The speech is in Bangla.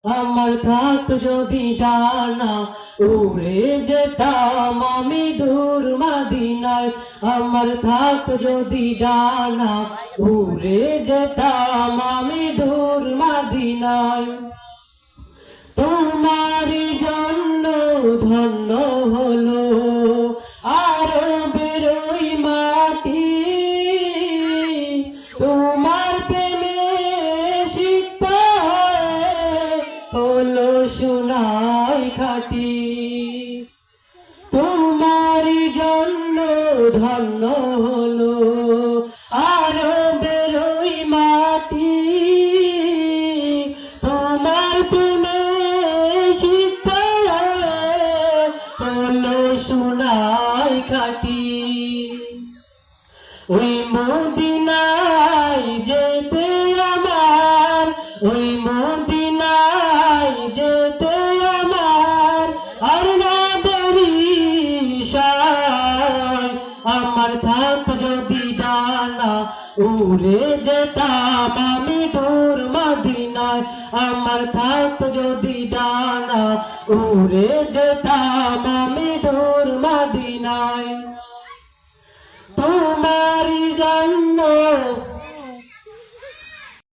আমার থাক যদি ডানা উড়ে যেতাম আমি দূর মদিনায়। আমার থাক যদি ডানা উড়ে যেতাম আমি দূর মদিনায়। তোমারই জন্য ধন্য হলো আরবের ওই মাটি। তোমার প্রেমে শিক্ষা হলো সোনাই খাঁটি। তোমারই জন্য ধন্য হলো আরবের ওই মাটি। তোমার প্রেমে শিক্ষা হলো সোনাই খাঁটি। ওই মদিনায় যেতে আমার, ওই মদিনায় যেতে আমার আর না দেরি সায়। আমার থাক যদি ডানা উড়ে যেতাম আমি দূর মদিনায়। আমার থাক যদি ডানা উড়ে যেতাম আমি দূর মদিনায়। তোমারই জন্য